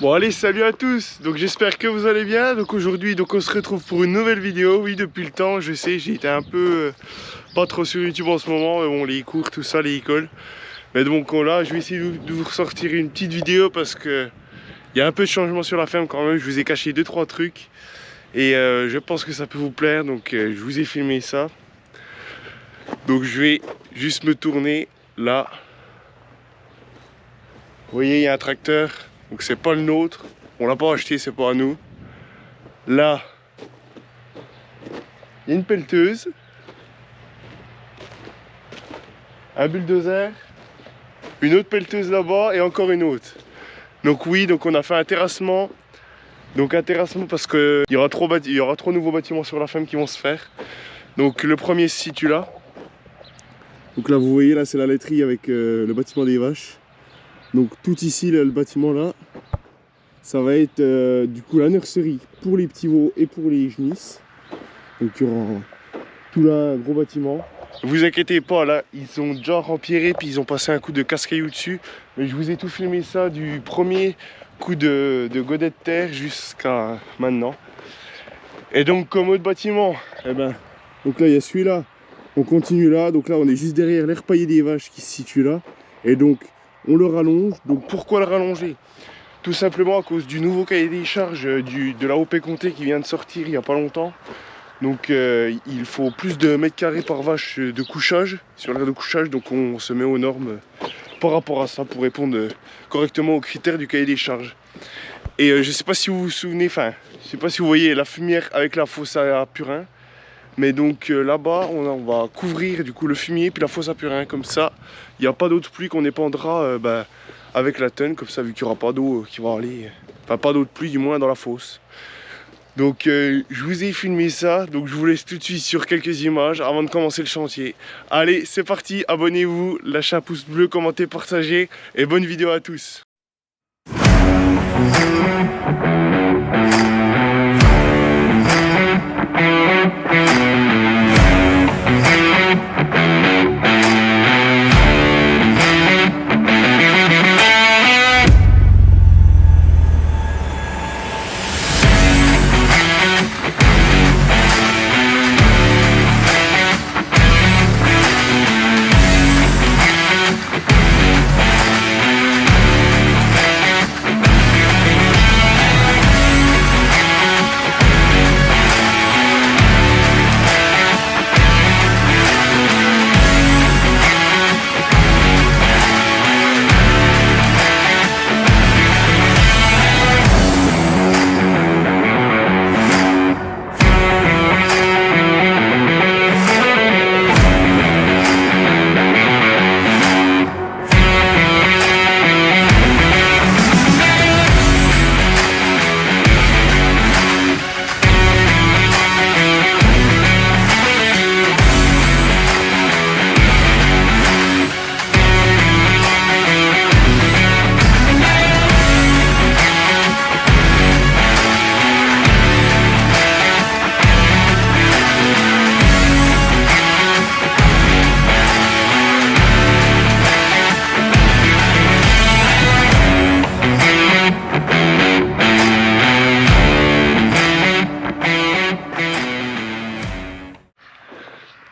Bon allez, salut à tous. Donc j'espère que vous allez bien. Donc aujourd'hui on se retrouve pour une nouvelle vidéo. Oui, depuis le temps, je sais, j'ai été un peu pas trop sur YouTube en ce moment, mais bon, les cours, tout ça, les écoles. Mais donc là, je vais essayer de vous ressortir une petite vidéo parce que il y a un peu de changement sur la ferme quand même. Je vous ai caché 2-3 trucs et je pense que ça peut vous plaire. Donc je vous ai filmé ça. Donc je vais juste me tourner là. Vous voyez, il y a un tracteur. Donc c'est pas le nôtre, on l'a pas acheté, c'est pas à nous. Là, il y a une pelleteuse, un bulldozer, une autre pelleteuse là-bas et encore une autre. Donc oui, donc on a fait un terrassement. Donc un terrassement parce qu'il y aura 3 nouveaux bâtiments sur la ferme qui vont se faire. Donc le premier se situe là. Donc là vous voyez, là c'est la laiterie avec le bâtiment des vaches. Donc tout ici, là, le bâtiment là, ça va être du coup la nurserie pour les petits veaux et pour les genisses. Donc il y aura tout là un gros bâtiment. Vous inquiétez pas, là ils ont déjà rempierré puis ils ont passé un coup de casse-caillou dessus. Mais je vous ai tout filmé ça du premier coup de godet de terre jusqu'à maintenant. Et donc comme autre bâtiment, eh ben, donc là il y a celui-là, on continue là. Donc là on est juste derrière l'air paillé des vaches qui se situe là. Et donc on le rallonge. Donc pourquoi le rallonger? Tout simplement à cause du nouveau cahier des charges de la OP Comté qui vient de sortir il n'y a pas longtemps. Donc il faut plus de mètres carrés par vache de couchage, sur l'aire de couchage. Donc on se met aux normes par rapport à ça pour répondre correctement aux critères du cahier des charges. Et je ne sais pas si vous vous souvenez, enfin je ne sais pas si vous voyez la fumière avec la fosse à purin. Mais donc là-bas, on va couvrir du coup le fumier puis la fosse à purin. Comme ça, il n'y a pas d'eau de pluie qu'on épandra avec la tonne. Comme ça, vu qu'il n'y aura pas d'eau qui va aller... Enfin, pas d'eau de pluie du moins dans la fosse. Donc je vous ai filmé ça. Donc je vous laisse tout de suite sur quelques images avant de commencer le chantier. Allez, c'est parti. Abonnez-vous, lâchez un pouce bleu, commentez, partagez. Et bonne vidéo à tous.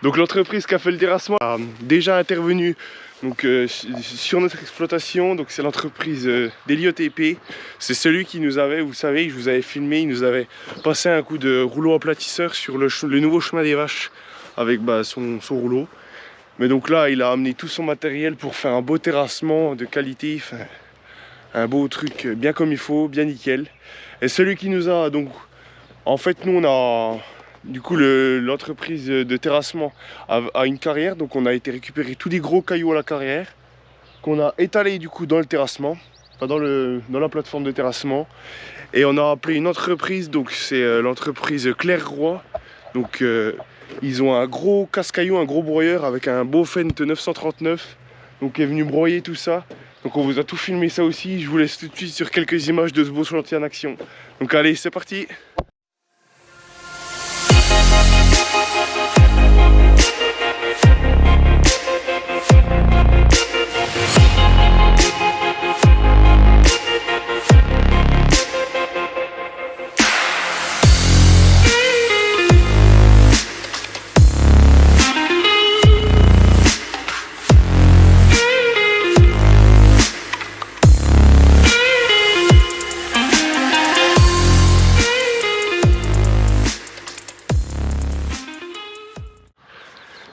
Donc l'entreprise qui a fait le terrassement a déjà intervenu donc, sur notre exploitation. Donc c'est l'entreprise d'Eliott-EP. C'est celui qui nous avait, vous savez, je vous avais filmé, il nous avait passé un coup de rouleau aplatisseur sur le nouveau chemin des vaches avec son rouleau. Mais donc là, il a amené tout son matériel pour faire un beau terrassement de qualité, enfin, un beau truc bien comme il faut, bien nickel. Et celui qui nous a donc, en fait, nous on a... Du coup, l'entreprise de terrassement a une carrière, donc on a été récupérer tous les gros cailloux à la carrière qu'on a étalé du coup dans le terrassement, enfin dans la plateforme de terrassement. Et on a appelé une entreprise, donc c'est l'entreprise Claire-Roy. Donc ils ont un gros casse-caillou, un gros broyeur avec un beau Fendt 939, donc qui est venu broyer tout ça. Donc on vous a tout filmé ça aussi. Je vous laisse tout de suite sur quelques images de ce beau chantier en action. Donc allez, c'est parti.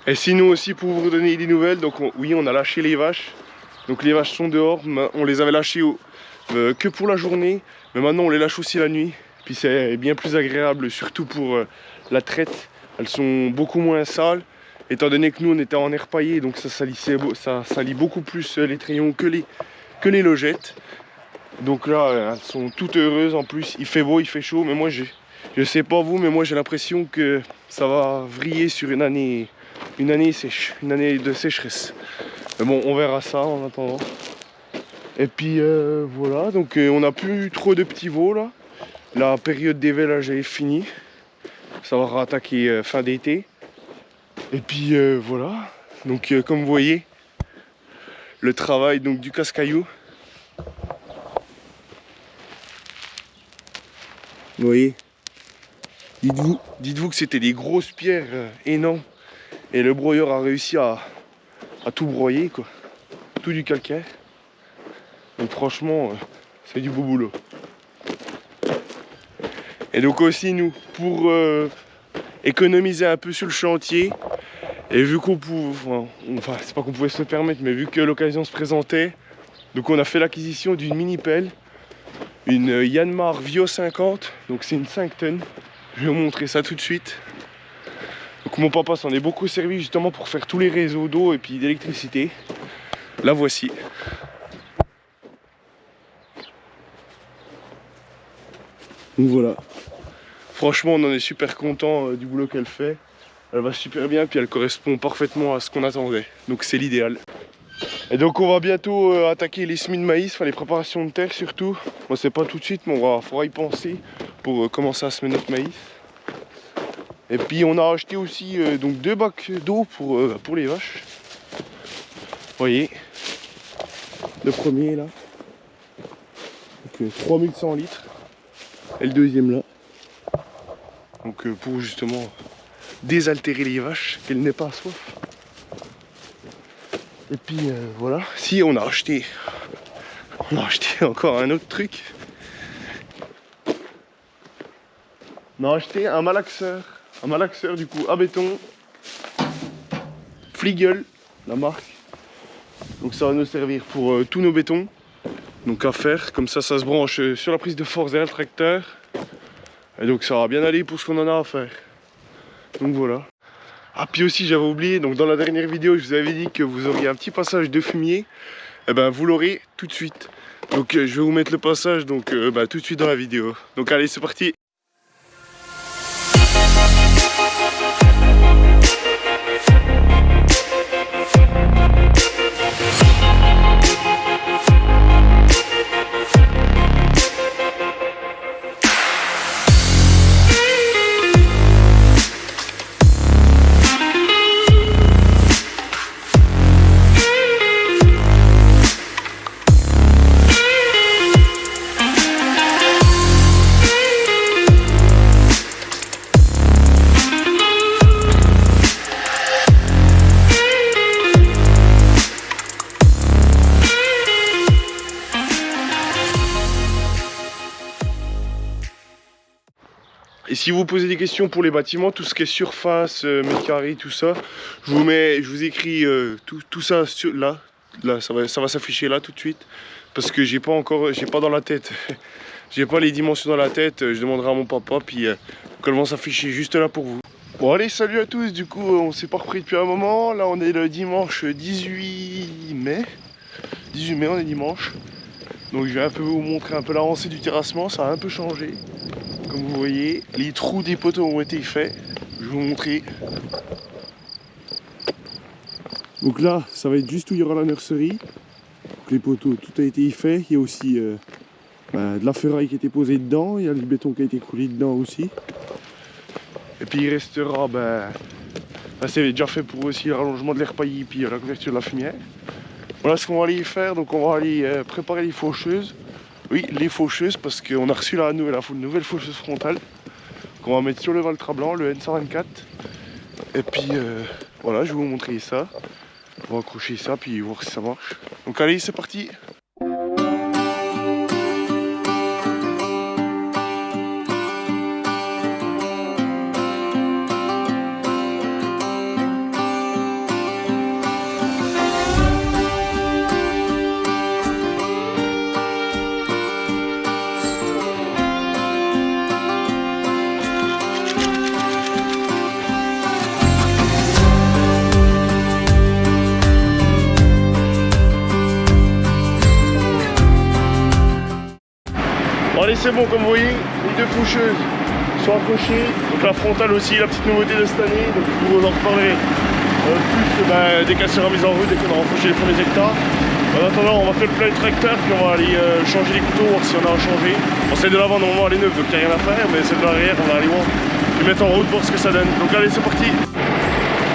Et sinon aussi pour vous redonner des nouvelles, donc oui on a lâché les vaches. Donc les vaches sont dehors, on les avait lâchées que pour la journée. Mais maintenant on les lâche aussi la nuit. Puis c'est bien plus agréable, surtout pour la traite. Elles sont beaucoup moins sales. Étant donné que nous on était en air paillé, donc ça salit beaucoup plus les trayons que les logettes. Donc là elles sont toutes heureuses en plus. Il fait beau, il fait chaud, mais moi je sais pas vous, mais moi j'ai l'impression que ça va vriller sur une année sèche, une année de sécheresse. Mais bon, on verra ça en attendant. Et puis voilà, donc on n'a plus trop de petits veaux là. La période d'évelage est finie. Ça va rattaquer fin d'été. Et puis voilà. Donc comme vous voyez, le travail donc du casse-caillou. Vous voyez, dites-vous que c'était des grosses pierres énormes. Et le broyeur a réussi à tout broyer, quoi. Tout du calcaire. Donc franchement, c'est du beau boulot. Et donc aussi nous, pour économiser un peu sur le chantier, et vu qu'on pouvait, enfin c'est pas qu'on pouvait se le permettre, mais vu que l'occasion se présentait, donc on a fait l'acquisition d'une mini pelle, une Yanmar Vio 50, donc c'est une 5 tonnes. Je vais vous montrer ça tout de suite. Donc mon papa s'en est beaucoup servi justement pour faire tous les réseaux d'eau et puis d'électricité. La voici. Donc voilà. Franchement on en est super content du boulot qu'elle fait. Elle va super bien puis elle correspond parfaitement à ce qu'on attendait. Donc c'est l'idéal. Et donc on va bientôt attaquer les semis de maïs, enfin les préparations de terre surtout. Moi c'est pas tout de suite mais faudra y penser pour commencer à semer notre maïs. Et puis on a acheté aussi donc 2 bacs d'eau pour les vaches. Vous voyez, le premier là, donc 3100 litres, et le deuxième là. Donc pour justement désaltérer les vaches, qu'elles n'aient pas soif. Et puis voilà, si on a acheté encore un autre truc. On a acheté un malaxeur du coup à béton, Fliegel, la marque. Donc ça va nous servir pour tous nos bétons. Donc à faire, comme ça se branche sur la prise de force derrière le tracteur. Et donc ça va bien aller pour ce qu'on en a à faire. Donc voilà. Ah puis aussi j'avais oublié, donc dans la dernière vidéo je vous avais dit que vous auriez un petit passage de fumier. Et ben vous l'aurez tout de suite. Donc je vais vous mettre le passage donc tout de suite dans la vidéo. Donc allez c'est parti. Et si vous posez des questions pour les bâtiments, tout ce qui est surface, mètres carrés, tout ça, je vous écris tout ça là, ça va s'afficher là tout de suite, parce que j'ai pas dans la tête, j'ai pas les dimensions dans la tête. Je demanderai à mon papa, puis qu'elles vont s'afficher juste là pour vous. Bon allez, salut à tous, du coup on s'est pas repris depuis un moment, là on est le dimanche 18 mai, on est dimanche, donc je vais un peu vous montrer un peu l'avancée du terrassement, ça a un peu changé. Comme vous voyez, les trous des poteaux ont été faits. Je vais vous montrer. Donc là, ça va être juste où il y aura la nurserie. Donc les poteaux, tout a été fait. Il y a aussi de la ferraille qui a été posée dedans. Il y a le béton qui a été coulé dedans aussi. Et puis il restera, c'est déjà fait pour aussi le rallongement de l'air paillé puis la couverture de la fumière. Voilà ce qu'on va aller faire. Donc on va aller préparer les faucheuses. Oui, les faucheuses, parce qu'on a reçu la nouvelle faucheuse frontale qu'on va mettre sur le Valtra blanc, le N124. Et puis voilà, je vais vous montrer ça. On va accrocher ça, puis voir si ça marche. Donc allez, c'est parti! c'est bon, comme vous voyez, les deux faucheuses sont accrochées. Donc la frontale aussi, la petite nouveauté de cette année. Donc je vous en reparlerai plus des casseurs à mise en route dès qu'on aura fauché les premiers hectares. En attendant, on va faire le plein de tracteur, puis on va aller changer les couteaux, voir si on a à changer. On celle de l'avant, normalement, elle est neuve, donc il n'y a rien à faire, mais celle de l'arrière, on va aller voir, les mettre en route, voir ce que ça donne. Donc allez, c'est parti.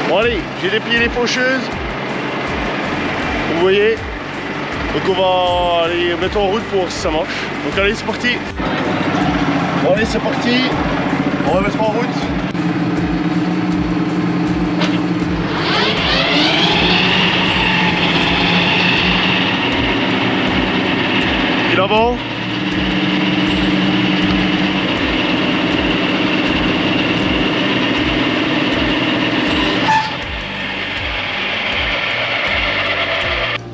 Bon allez, j'ai déplié les faucheuses. Vous voyez. Donc on va aller mettre en route pour voir si ça marche. Donc allez, c'est parti. Bon allez, c'est parti. On va mettre en route. Et l'avant.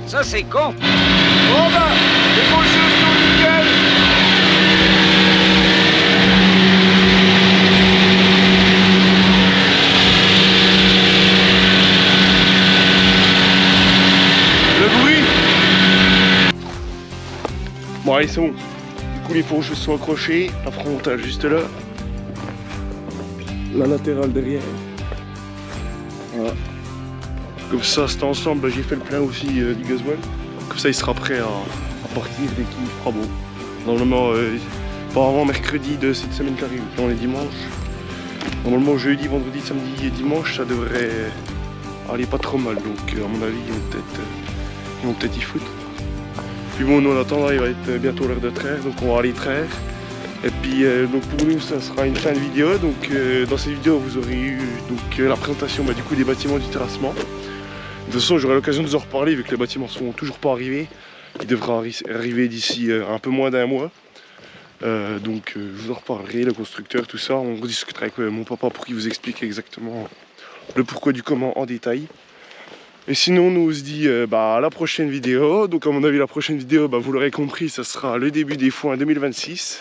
Ça c'est con. Bon ben, les faucheuses sont nickel. Le bruit. Bon allez, c'est bon. Du coup les faucheuses sont accrochées, la frontale juste là. La latérale derrière. Voilà. Comme ça, c'est ensemble, bah, j'ai fait le plein aussi du gasoil. Comme ça, il sera prêt à partir dès qu'il fera beau. Normalement, pas avant mercredi de cette semaine qui arrive. Là, on est dimanche. Normalement, jeudi, vendredi, samedi et dimanche, ça devrait aller pas trop mal. Donc, à mon avis, ils vont peut-être y foutre. Puis bon, nous, en attendant, il va être bientôt l'heure de traire, donc on va aller traire. Et puis, donc pour nous, ça sera une fin de vidéo. Donc, dans cette vidéo, vous aurez eu la présentation du coup des bâtiments du terrassement. De toute façon, j'aurai l'occasion de vous en reparler vu que les bâtiments sont toujours pas arrivés. Ils devraient arriver d'ici un peu moins d'un mois. Donc je vous en reparlerai, le constructeur, tout ça. On rediscutera avec mon papa pour qu'il vous explique exactement le pourquoi du comment en détail. Et sinon, nous on se dit à la prochaine vidéo. Donc à mon avis, la prochaine vidéo, vous l'aurez compris, ça sera le début des foins 2026.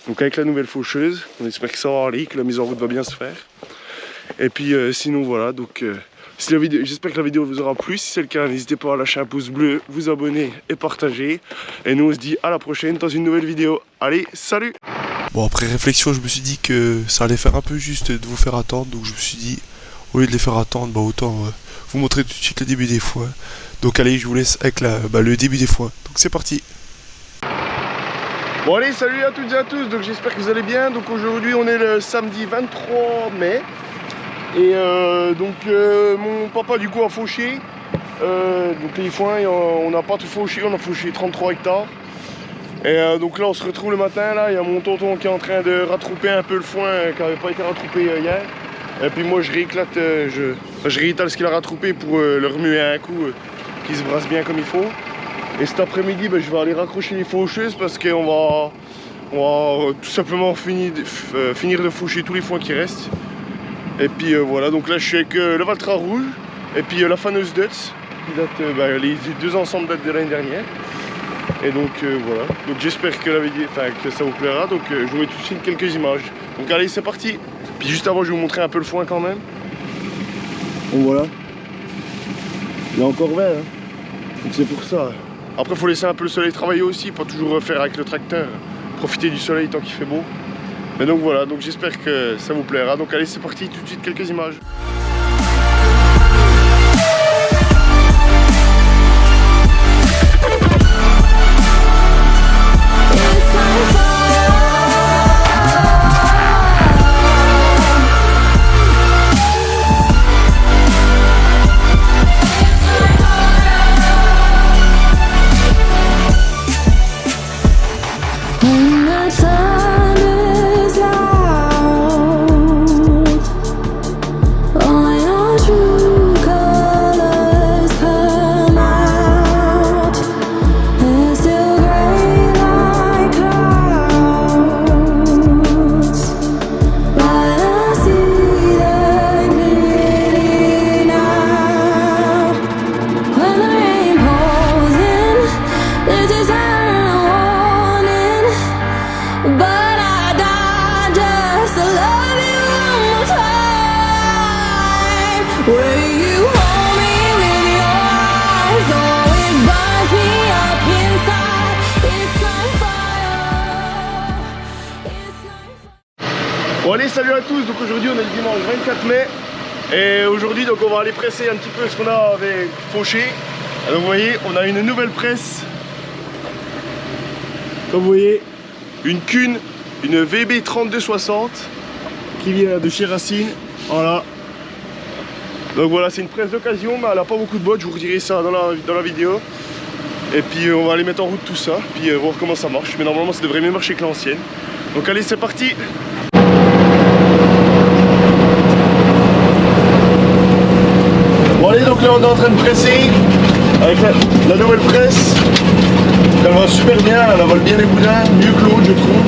Donc avec la nouvelle faucheuse. On espère que ça va aller, que la mise en route va bien se faire. Et puis sinon voilà, donc... j'espère que la vidéo vous aura plu. Si c'est le cas, n'hésitez pas à lâcher un pouce bleu, vous abonner et partager. Et nous on se dit à la prochaine dans une nouvelle vidéo. Allez, salut! Bon, après réflexion, je me suis dit que ça allait faire un peu juste de vous faire attendre. Donc je me suis dit, au lieu de les faire attendre, autant vous montrer tout de suite le début des foins. Donc allez, je vous laisse avec le début des foins. Donc c'est parti! Bon allez, salut à toutes et à tous. Donc j'espère que vous allez bien. Donc aujourd'hui on est le samedi 23 mai. Et mon papa du coup a fauché, donc les foins, on n'a pas tout fauché, on a fauché 33 hectares. Et donc là on se retrouve le matin, là il y a mon tonton qui est en train de rattraper un peu le foin qui n'avait pas été rattrapé hier. Et puis moi je rééclate, je réétale ce qu'il a rattrapé pour le remuer à un coup, qu'il se brasse bien comme il faut. Et cet après-midi je vais aller raccrocher les faucheuses parce qu'on va tout simplement finir de faucher tous les foins qui restent. Et puis voilà, donc là je suis avec le Valtra rouge et puis la faneuse Dutz qui date, les deux ensemble datent de l'année dernière. Et donc voilà, donc j'espère que que ça vous plaira. Donc je vous mets tout de suite quelques images. Donc allez, c'est parti. Puis juste avant, je vais vous montrer un peu le foin quand même. Donc voilà, il est encore vert, hein. Donc c'est pour ça. Après, il faut laisser un peu le soleil travailler aussi, pas toujours faire avec le tracteur. Profiter du soleil tant qu'il fait beau. Mais donc voilà, donc j'espère que ça vous plaira. Donc allez, c'est parti, tout de suite quelques images. Oh allez, salut à tous. Donc aujourd'hui on est le dimanche 24 mai. Et aujourd'hui donc on va aller presser un petit peu ce qu'on avait fauché. Alors vous voyez, on a une nouvelle presse. Comme vous voyez, une Kuhn, une VB 3260 qui vient de chez Racine. Voilà. Donc voilà, c'est une presse d'occasion, mais elle n'a pas beaucoup de bottes. Je vous redirai ça dans la vidéo. Et puis on va aller mettre en route tout ça, puis voir comment ça marche. Mais normalement ça devrait mieux marcher que l'ancienne. Donc allez, c'est parti. Bon allez, donc là on est en train de presser avec la nouvelle presse. Elle va super bien, elle avale bien les boudins, mieux que l'autre je trouve.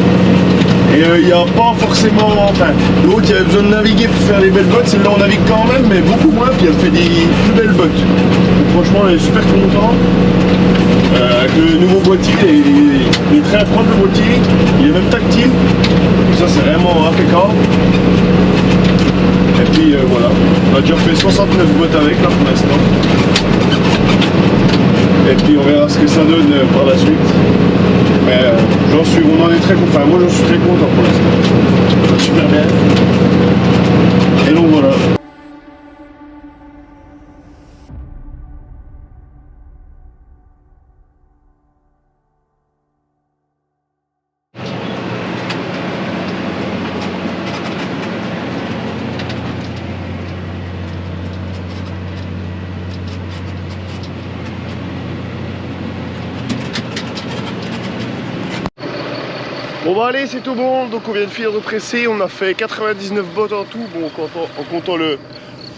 Et il n'y a pas forcément, enfin l'autre il y avait besoin de naviguer pour faire les belles bottes, celle-là on navigue quand même mais beaucoup moins, puis elle fait des plus belles bottes. Donc franchement on est super content. Avec le nouveau boîtier, il est très à prendre le boîtier, il est même tactile, donc ça c'est vraiment impeccable. Et puis voilà, on a déjà fait 69 boîtes avec là pour l'instant. Et puis on verra ce que ça donne par la suite. Mais on en est très content, enfin moi j'en suis très content pour l'instant. Ça va super bien. Et donc voilà. Bon bah allez, c'est tout bon, donc on vient de finir de presser, on a fait 99 bottes en tout, bon en comptant le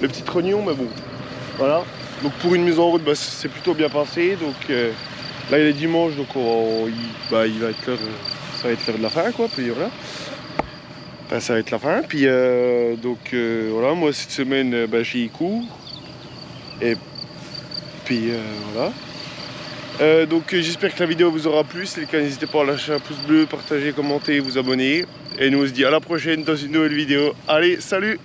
petit trognon, mais bon, voilà. Donc pour une mise en route, bah, c'est plutôt bien passé, donc là il est dimanche, donc il va être l'heure, ça va être l'heure de la fin quoi, puis voilà. Enfin, ça va être la fin, puis donc voilà, moi cette semaine bah, j'y cours, et puis voilà. Donc j'espère que la vidéo vous aura plu, si c'est le cas n'hésitez pas à lâcher un pouce bleu, partager, commenter, vous abonner. Et nous on se dit à la prochaine dans une nouvelle vidéo. Allez, salut!